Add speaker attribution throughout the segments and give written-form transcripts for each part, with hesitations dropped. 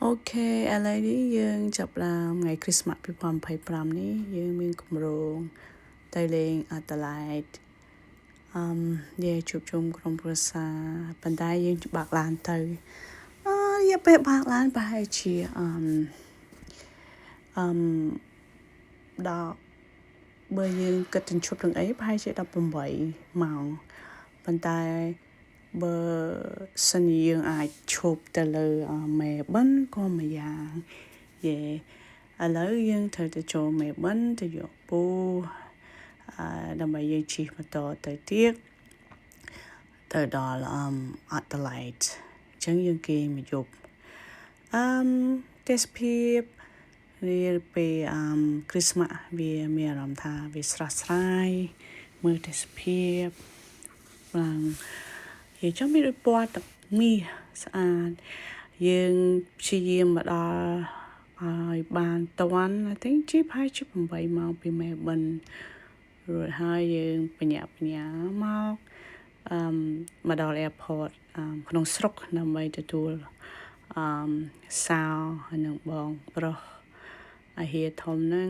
Speaker 1: Ok ឥឡូវនេះយើងចាប់ផ្ដើមថ្ងៃគ្រីស្មាស់2025នេះយើងមានគម្រោងទៅលេងAdelaideយើងជួបជុំក្រុមគ្រួសារប៉ុន្តែយើងបើកឡានទៅរយៈពេលបើកឡានប្រហែលជាដល់បើយើងគិតទាំងឈប់ទាំងអីប្រហែលជា18ម៉ោងប៉ុន្តែបើសិនជាយើងអាចឈប់ទៅលើមេបិណ្ឌក៏មួយយ៉ាងឥឡូវយើងត្រូវទៅចូលមេបិណ្ឌទៅយកពូដើម្បីយើងជិះម៉ូតូទៅទៀតទៅដល់Adelaide អញ្ចឹងយើងគេមកយប់ទេសភាពវាពេលគ្រីស្មាស់វាមានអារម្មណ៍ថាវាស្រស់ស្រាយមើលទេសភាពឡើងយើងចង់មានពណ៌ទឹកមាសស្អាតយើងព្យាយាមមកដល់ឲ្យបានតាន់ I think ជាប្រហែលជា8ម៉ោងពីមេបិណ្ឌរួចហើយយើងបញ្ញាមកដល់ airport ក្នុងស្រុកដើម្បីទទួលសាវនិងបងប្រុសអាហៀធំហ្នឹង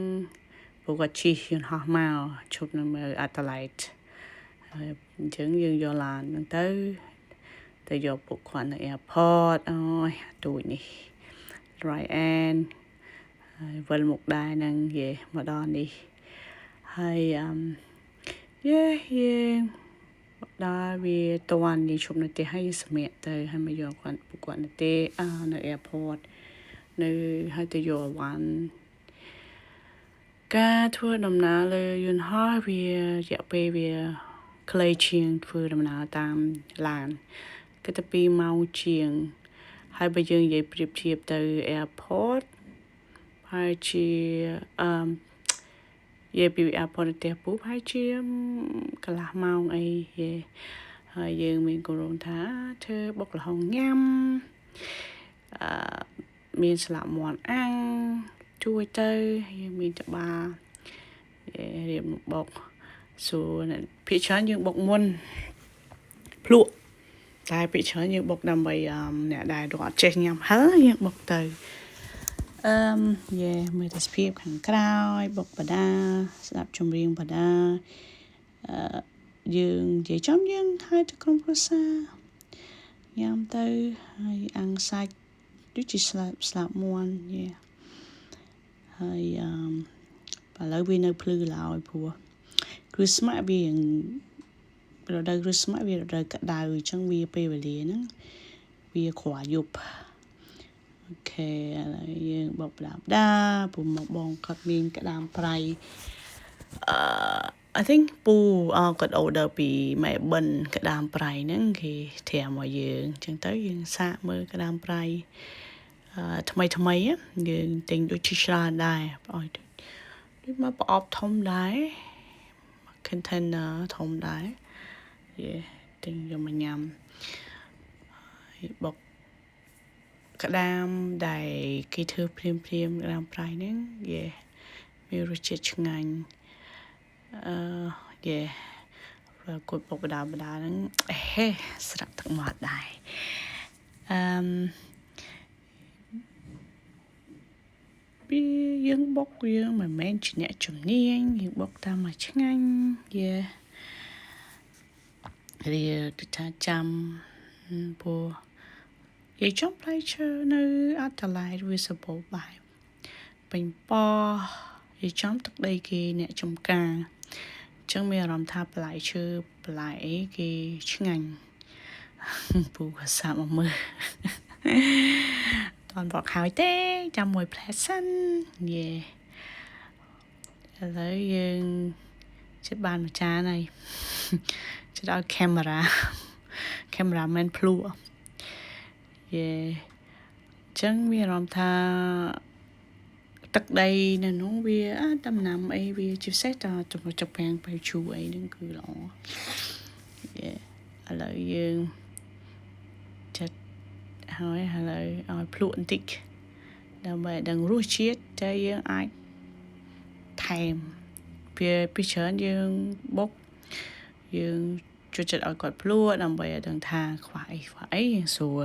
Speaker 1: ពួកគាត់ជិះយន្តហោះមកជប់នៅមើល Adelaide ហើយអញ្ចឹងយើងយកឡានហ្នឹងទៅយកពួកគាត់នៅ airport អូយទូចនេះ Ryan ហើយវិលមកដែរហ្នឹងមកដល់នេះហើយយើងដល់វាតន់យើងជប់នៅផ្ទះហើយសម្រាប់ទៅហើយមកយកពួកគាត់នៅនៅ airport នៅហើយទៅយកអវ៉ាន់ការធ្វើដំណើរលើយន្តហោះវារយៈពេលវាខ្លីជាងធ្វើដំណើរតាមឡានគឺតែ2ម៉ោងជាងហើយបើយើងនិយាយប្រៀបធៀបទៅ airport ហើយជានិយាយពី airport ទៅពូហើយជាកន្លះម៉ោងអីហើយយើងមានគម្រោងថាធ្វើបុកល្ហុងញ៉ាំមានស្លាប់មាន់អាំងជួយទៅយើងមានត្បារៀបបុកសួរភាគច្រើនយើងបុកមុនភ្លក់តែភាគច្រើនយើងបុកដើម្បីអ្នកដែលរត់ចេះញ៉ាំហើយយើងបុកទៅមើលទេសភាពខាងក្រោយបុកបដាស្ដាប់ចម្រៀងបដាយើងនិយាយចំយើងហើយទៅក្រុមគ្រួសារញ៉ាំទៅហើយអាំងសាច់ដូចជាស្លាប់មាន់ហើយឥឡូវវានៅភ្លឺឡើយព្រោះគ្រីស្មាស់វារដូវគ្រីស្មាស់វារដូវក្តៅអញ្ចឹងវាពេលវេលាហ្នឹងវាក្រយប់អូខេឥឡូវយើងបបដាពូមកបងគាត់មានក្តាមប្រៃI think ពូគាត់ order ពីម៉ែបិណ្ឌក្តាមប្រៃហ្នឹងគេត្រាំមកយើងអញ្ចឹងទៅយើងសាកមើលក្តាមប្រៃថ្មីយើងទិញដូចជាច្រើនដែរឲ្យដូចមកប្រអប់ធំដែរ container ធំដែរទិញយកមកញ៉ាំហើយបុកក្តាមដែលគេធ្វើភ្លាមក្តាមប្រៃហ្នឹងមានរសជាតិឆ្ងាញ់គាត់បុកបដាហ្នឹងស្រាប់ទឹកមាត់ដែរពីយើងបុកយើងមិនមែនជាអ្នកជំនាញយើងបុកតាមមកឆ្ងាញ់រៀលថាចាំពូយើងចង់ផ្លែឈើនៅ Adelaide វាសម្បូរបែបពេញប៉ោះយើងចំទឹកដីគេអ្នកចំការអញ្ចឹងមានអារម្មណ៍ថាផ្លែឈើផ្លែអីគេឆ្ងាញ់ពូក៏សាកមកមើលតន់បកហើយទេចាំមួយផ្លែសិនឥឡូវយើងជិតបានមួយចានហើយជិតឲ្យកាមេរ៉ាមែនភ្លួចឹងមានអារម្មណ៍ថាទឹកដីនៅនោះវាដំណាំអីវាជាពិសេសតចំពាំងបៃឈូអីហ្នឹងគឺល្អឥឡូវយើងចិត្តហើយឥឡូវឲ្យភ្លក់បន្តិចដើម្បីដឹងរសជាតិតែយើងអាចថែមពីច្រើនយើងបុកយើងជួយចិត្តឲ្យគាត់ភ្លក់ដើម្បីឲ្យដឹងថាខ្វះអីយើងសួរ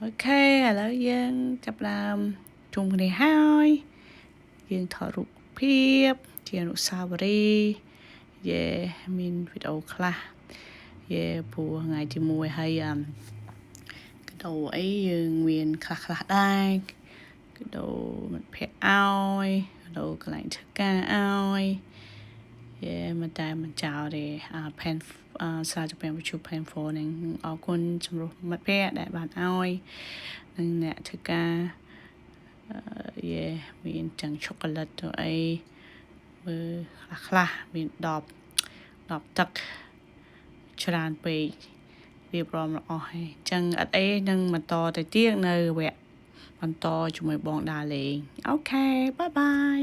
Speaker 1: okឥឡូវយើងចាប់ដើមជុំគ្នាហើយយើងថតរូបភាពជាអនុស្សាវរីយ៍មានវីដេអូខ្លះព្រោះថ្ងៃទី1ហើយកដោអីយើងមានខ្លះដែរកដោមិត្តភក្តិឲ្យកដោកន្លែងធ្វើការឲ្យមិនតែមិនចោលទេpen សារជំរាបវិទ្យុ pen 4នឹងអរគុណចំពោះមិត្តភក្តិដែលបានឲ្យនិងអ្នកធ្វើការមានទាំងឆូកូឡាត់ទៅអីមើលខ្លះមាន10ទឹកច្រើនពេករៀបរាប់អស់ហើយអញ្ចឹងអត់អីនឹងបន្តទៅទៀតនៅវគ្គបន្តជាមួយបងដាលេងអូខេបាយបាយ